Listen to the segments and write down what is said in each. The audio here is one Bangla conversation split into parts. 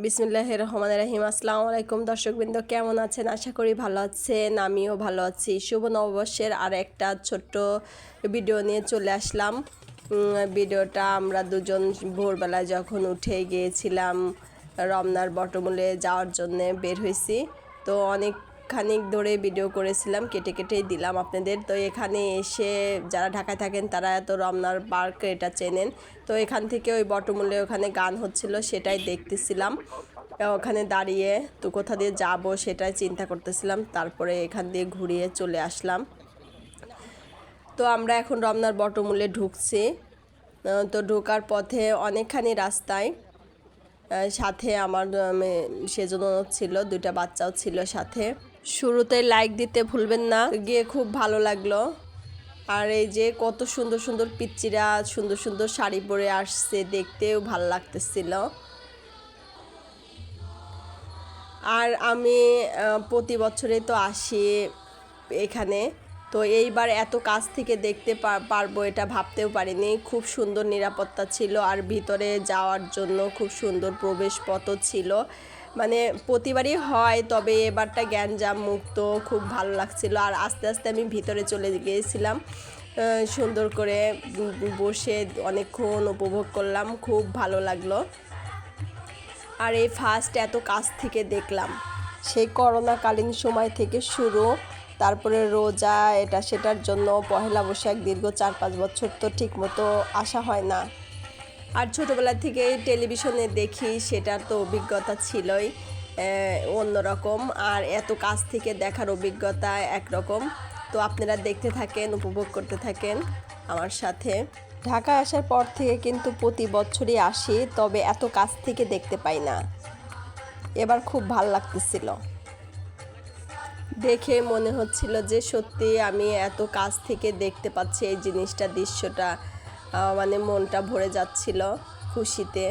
বিসমিল্লাহির রহমানির রহিম। আসসালামু আলাইকুম দর্শকবৃন্দ, কেমন আছেন? আশা করি ভালো আছেন। আমিও ভালো আছি। শুভ নববর্ষের আর একটা ছোট্ট ভিডিও নিয়ে চলে আসলাম। ভিডিওটা আমরা দুজন ভোরবেলায় যখন উঠে গিয়েছিলাম রমনার বটমূলে যাওয়ার জন্যে বের হয়েছি, তো খানিক ধরে ভিডিও করেছিলাম, কেটে কেটেই দিলাম আপনাদের। তো এখানে এসে যারা ঢাকায় থাকেন তারা তো রমনার পার্ক এটা চেনেন। তো এখান থেকে ওই বটমূলে ওখানে গান হচ্ছিল, সেটাই দেখতেছিলাম। ওখানে দাঁড়িয়ে তো কোথা দিয়ে যাব সেটাই চিন্তা করতেছিলাম। তারপরে এখান দিয়ে ঘুরিয়ে চলে আসলাম। তো আমরা এখন রমনার বটমূলে ঢুকছি। তো ঢোকার পথে অনেকখানি রাস্তায় সাথে আমার সেজন্য ছিল, দুইটা বাচ্চাও ছিল সাথে। শুরুতে লাইক দিতে ভুলবেন না। গিয়ে খুব ভালো লাগলো। আর এই যে কত সুন্দর সুন্দর পিচ্চিরা সুন্দর সুন্দর শাড়ি পরে আসছে, দেখতেও ভালো লাগতেছিল। আর আমি প্রতি বছরে তো আসি এখানে, তো এইবার এত কাছ থেকে দেখতে পারবো এটা ভাবতেও পারিনি। খুব সুন্দর নিরাপত্তা ছিল, আর ভিতরে যাওয়ার জন্য খুব সুন্দর প্রবেশ পথও ছিল। মানে প্রতিবারই হয়, তবে এবারটা গ্যাঞ্জাম মুক্ত, খুব ভালো লাগছিল। আর আস্তে আস্তে আমি ভিতরে চলে গিয়েছিলাম, সুন্দর করে বসে অনেকক্ষণ উপভোগ করলাম, খুব ভালো লাগলো। আর এই ফার্স্ট এত কাছ থেকে দেখলাম, সেই করোনাকালীন সময় থেকে শুরু। তারপরে রোজা এটা সেটার জন্য পহেলা বৈশাখ দীর্ঘ 4-5 বছর তো ঠিক মতো আসা হয় না। আর ছোটোবেলা থেকে টেলিভিশনে দেখি, সেটার তো অভিজ্ঞতা ছিলই অন্যরকম। আর এত কাছ থেকে দেখার অভিজ্ঞতা একরকম। তো আপনারা দেখতে থাকেন, উপভোগ করতে থাকেন আমার সাথে। ঢাকায় আসার পর থেকে কিন্তু প্রতি বছরই আসি, তবে এত কাছ থেকে দেখতে পাই না। এবার খুব ভাল লাগতেছিল, দেখে মনে হচ্ছিল যে সত্যি আমি এত কাছ থেকে দেখতে পাচ্ছি এই জিনিসটা, দৃশ্যটা মানে মনটা ভরে যাচ্ছিল খুশিতে।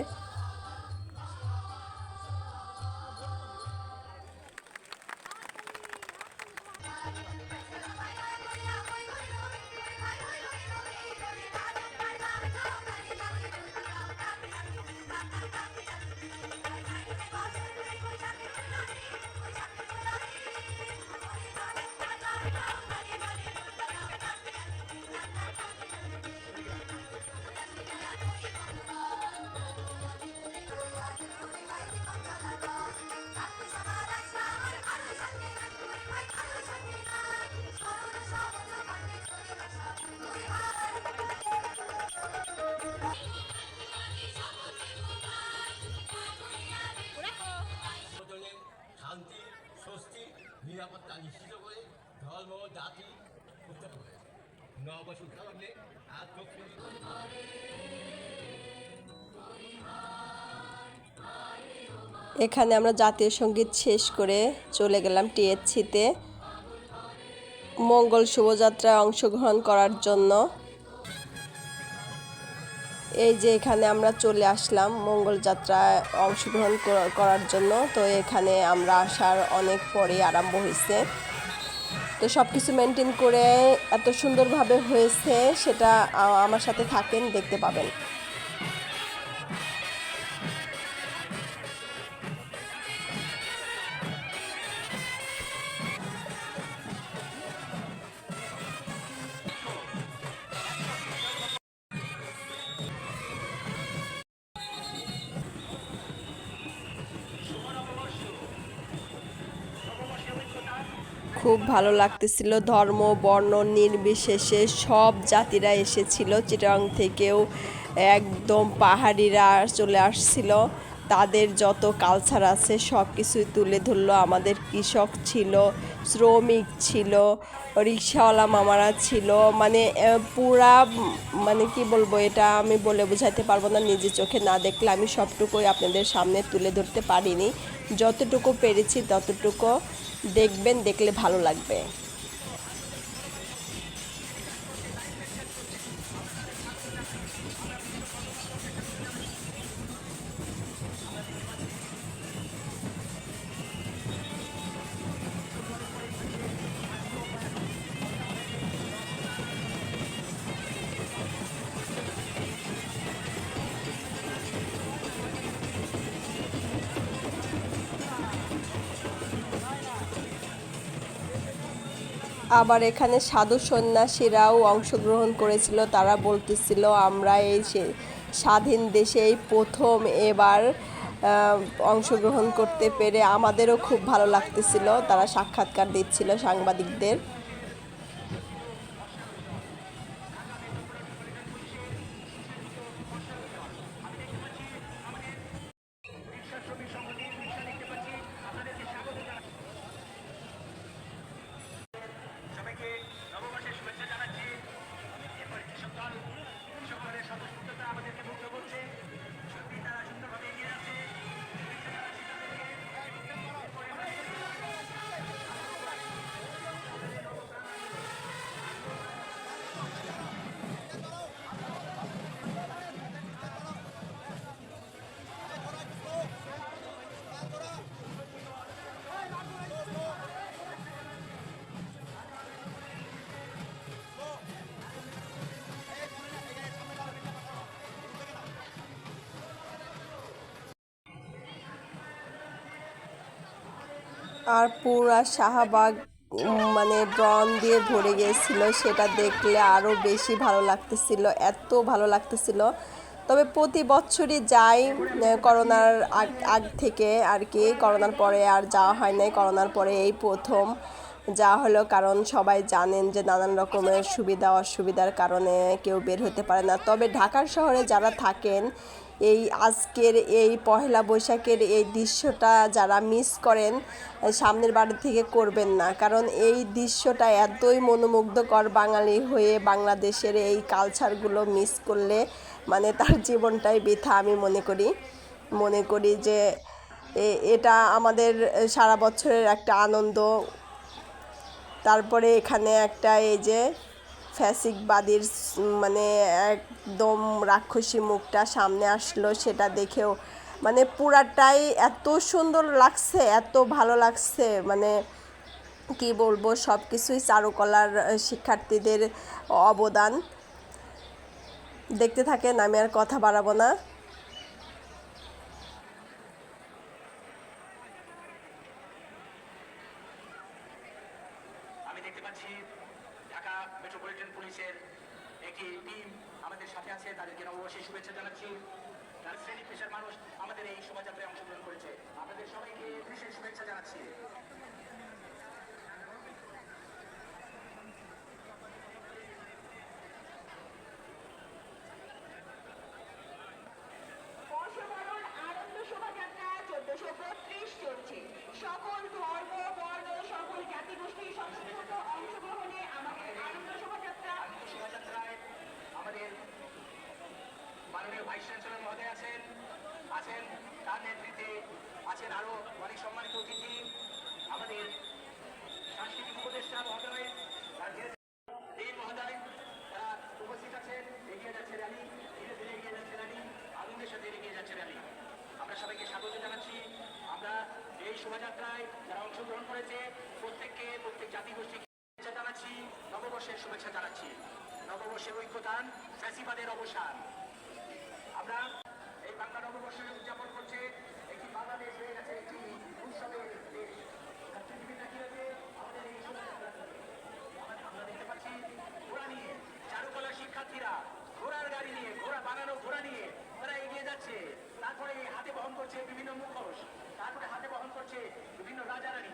শান্তি, স্বস্তি, নিরাপত্তা নিশ্চিত করে ধর্ম, জাতি উত্তর করে নববর্ষ উঠা লাগলে আর এখানে আমরা জাতীয় সঙ্গীত শেষ করে চলে গেলাম টিএসসিতে মঙ্গল শোভাযাত্রায় অংশগ্রহণ করার জন্য। এই যে এখানে আমরা চলে আসলাম মঙ্গল যাত্রায় অংশগ্রহণ করার জন্য। তো এখানে আমরা আসার অনেক পরে আরম্ভ হয়েছে। তো সব কিছু মেনটেন করে এত সুন্দরভাবে হয়েছে, সেটা আমার সাথে থাকেন, দেখতে পাবেন। খুব ভালো লাগতেছিল, ধর্ম বর্ণ নির্বিশেষে সব জাতিরা এসেছিল। চিটাগাং থেকেও একদম পাহাড়িরা চলে আসছিল, তাদের যত কালচার আছে সব কিছুই তুলে ধরলো। আমাদের কৃষক ছিল, শ্রমিক ছিল, রিক্সাওয়ালা মামারা ছিল, মানে পুরা মানে কি বলবো, এটা আমি বলে বোঝাতে পারবো না, নিজে চোখে না দেখলে আমি সবটুকুই আপনাদের সামনে তুলে ধরতে পারিনি। যতটুকু পেরেছি ততটুকু দেখবেন, দেখলে ভালো লাগবে। আবার এখানে সাধু সন্ন্যাসীরাও অংশগ্রহণ করেছিল। তারা বলতেছিল আমরা এই স্বাধীন দেশে এই প্রথম এবার অংশগ্রহণ করতে পেরে আমাদেরও খুব ভালো লাগতেছিল। তারা সাক্ষাৎকার দিচ্ছিল সাংবাদিকদের। আর পুরা শাহবাগ মানে ড্রোন দিয়ে ভরে গিয়েছিল, সেটা দেখলে আরও বেশি ভালো লাগতেছিল, এত ভালো লাগতেছিল। তবে প্রতি বছরই যাই করোনার আগ থেকে আর কি, করোনার পরে আর যাওয়া হয় নাই। করোনার পরে এই প্রথম যা হলো, কারণ সবাই জানেন যে নানান রকমের সুবিধা অসুবিধার কারণে কেউ বের হতে পারে না। তবে ঢাকার শহরে যারা থাকেন, এই আজকের এই পহেলা বৈশাখের এই দৃশ্যটা যারা মিস করেন, সামনের বাড়ি থেকে করবেন না। কারণ এই দৃশ্যটা এতই মনোমুগ্ধকর, বাঙালি হয়ে বাংলাদেশের এই কালচারগুলো মিস করলে মানে তার জীবনটাই বৃথা। আমি মনে করি যে এটা আমাদের সারা বছরের একটা আনন্দ। তারপরে এখানে একটা এই যে ফ্যাসিকবাদীর মানে একদম রাক্ষসী মুখটা সামনে আসলো, সেটা দেখেও মানে পুরাটাই এত সুন্দর লাগছে, এত ভালো লাগছে। মানে কি বলবো, সব কিছুই চারুকলার শিক্ষার্থীদের অবদান। দেখতে থাকেন, আমি আর কথা বাড়াবো না। আমি দেখতে পাচ্ছি ঢাকা মেট্রোপলিটন পুলিশের একটি টিম আমাদের সাথে আছে, তাদেরকে নববর্ষের শুভেচ্ছা জানাচ্ছি। তার শ্রেণী পেশার মানুষ আমাদের এই শোভাযাত্রায় অংশগ্রহণ করেছে, আপনাদের সবাইকে বিশেষ শুভেচ্ছা জানাচ্ছি। সকল ধর্ম বর্ণ সকল জাতিগোষ্ঠী সংস্কৃতিগত অংশগ্রহণে আমাদের আনন্দ শোভাযাত্রায় আমাদের মাননীয় ভাইস চ্যান্সেলর মহোদয় আছেন, তার নেতৃত্বে আছেন আরো অনেক সম্মানিত অতিথি, আমাদের সাংস্কৃতিক উপদেষ্টা মহোদয়, দেব মহোদয়, তারা উপস্থিত আছেন। এগিয়ে যাচ্ছে র্যালি, ধীরে ধীরে এগিয়ে যাচ্ছে র্যালি, আনন্দের সাথে এগিয়ে যাচ্ছে র্যালি। আমরা সবাইকে স্বাগত জানাচ্ছি। আমরা এই শোভাযাত্রায় যারা অংশগ্রহণ করেছে প্রত্যেককে, প্রত্যেক জাতিগোষ্ঠীকে শুভেচ্ছা জানাচ্ছি, নববর্ষের শুভেচ্ছা জানাচ্ছি। নববর্ষের ঐক্যতান, ফ্যাসিবাদের অবসান। আমরা এই বাংলা নববর্ষের উদযাপন করছে একটি বাংলাদেশ হয়ে গেছে একটি উৎসবের দেশ। পৃথিবীটা কি হয়েছে আমাদের এই শোভাযাত্রা। আমরা দেখতে পাচ্ছি ঘোড়া নিয়ে চারুকলা শিক্ষার্থীরা ঘোড়ার গাড়ি নিয়ে, ঘোড়া বানানো ঘোড়া নিয়ে তারা এগিয়ে যাচ্ছে। তারপরে হাতে বহন করছে বিভিন্ন মুখোশ, তারপরে হাতে বহন করছে বিভিন্ন রাজারানী।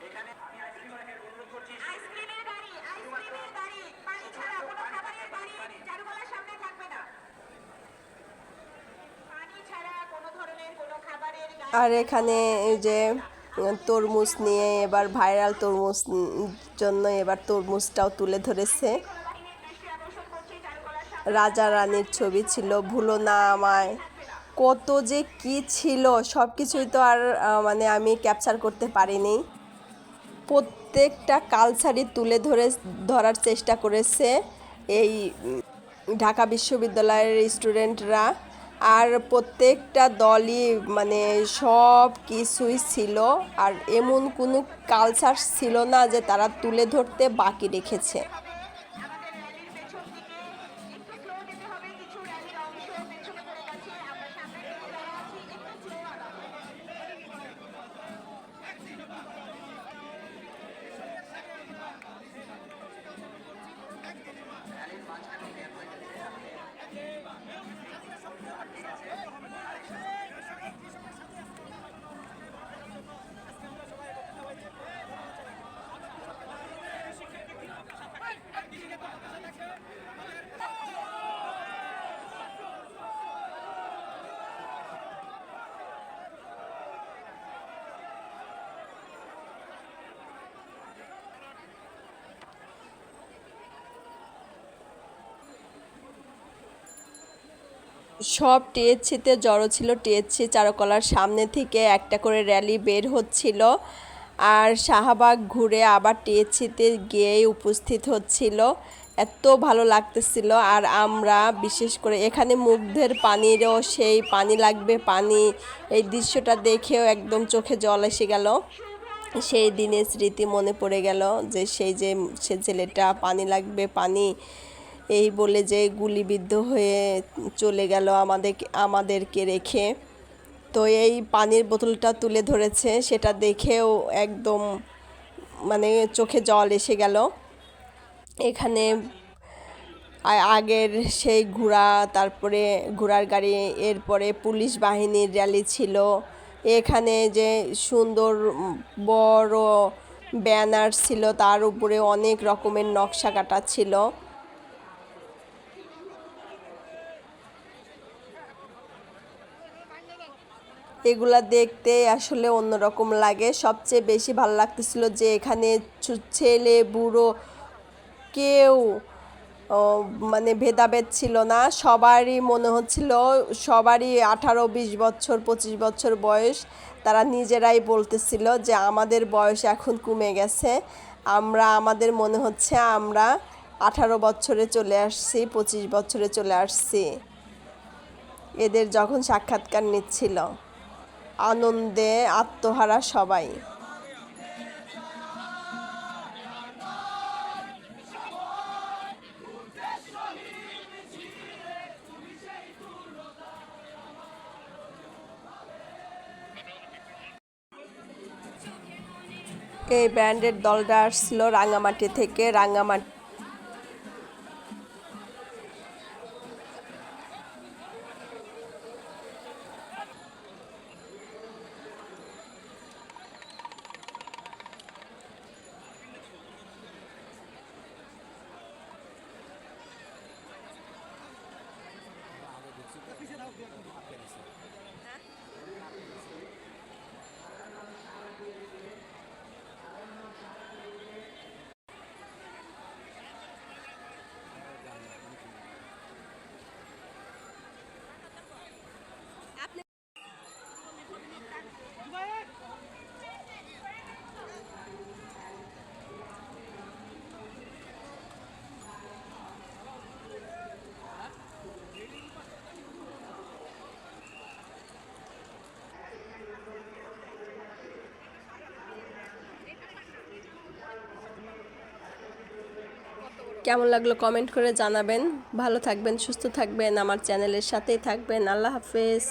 এখানে আমি আইসক্রিম রাখার অনুরোধ করছি। আইসক্রিমের গাড়ি, আইসক্রিমের গাড়ি, পানি ছাড়া কোনো খাবারের গাড়ি চারুকলার সামনে থাকবে না। পানি ছাড়া কোনো ধরনের কোনো খাবারের গাড়ি। আর এখানে এই যে তরমুজ নিয়ে এবার ভাইরাল, তরমুজ জন্য এবার তরমুজটাও তুলে ধরেছে। রাজা রানীর ছবি ছিল, ভুলো না আমায়, কত যে কি ছিল, সব কিছুই তো আর মানে আমি ক্যাপচার করতে পারিনি। প্রত্যেকটা কালচারই তুলে ধরার চেষ্টা করেছে এই ঢাকা বিশ্ববিদ্যালয়ের স্টুডেন্টরা। আর প্রত্যেকটা দলই মানে সব কিছুই ছিল, আর এমন কোনো কালচার ছিল না যে তারা তুলে ধরতে বাকি রেখেছে। সব টিএসসিতে জড়ো ছিল। টিএসসি চারুকলার সামনে থেকে একটা করে র্যালি বের হচ্ছিল, আর শাহবাগ ঘুরে আবার টিএসসিতে গিয়েই উপস্থিত হচ্ছিল। এত ভালো লাগতেছিল। আর আমরা বিশেষ করে এখানে মুগ্ধের পানিরও সেই পানি লাগবে পানি, এই দৃশ্যটা দেখেও একদম চোখে জল এসে গেল। সেই দিনের স্মৃতি মনে পড়ে গেল, যে সে ছেলেটা পানি লাগবে পানি এই বলে যে গুলিবিদ্ধ হয়ে চলে গেল আমাদেরকে রেখে। তো এই পানির বোতলটা তুলে ধরেছে, সেটা দেখেও একদম মানে চোখে জল এসে গেল। এখানে আগের সেই ঘোড়া, তারপরে ঘোড়ার গাড়ি, এরপরে পুলিশ বাহিনীর র্যালি ছিল। এখানে যে সুন্দর বড় ব্যানার ছিল, তার উপরে অনেক রকমের নকশা কাটা ছিল। এগুলা দেখতে আসলে অন্যরকম লাগে। সবচেয়ে বেশি ভালো লাগতেছিল যে এখানে ছেলে বুড়ো কেউ মানে ভেদাভেদ ছিল না। সবারই মনে হচ্ছিল সবারই 18, 20 বছর, 25 বছর বয়স। তারা নিজেরাই বলতেছিল যে আমাদের বয়স এখন কমে গেছে, আমাদের মনে হচ্ছে আমরা 18 বছরে চলে আসছি, 25 বছরে চলে আসছি। এদের যখন সাক্ষাৎকার নিচ্ছিল, আনন্দে আত্মহারা সবাই। এই ব্যান্ডের দলটা আসছিল রাঙামাটি থেকে। রাঙামাটি কেমন লাগলো কমেন্ট করে জানাবেন। ভালো থাকবেন, সুস্থ থাকবেন, আমার চ্যানেলের সাথেই থাকবেন। আল্লাহ হাফেজ।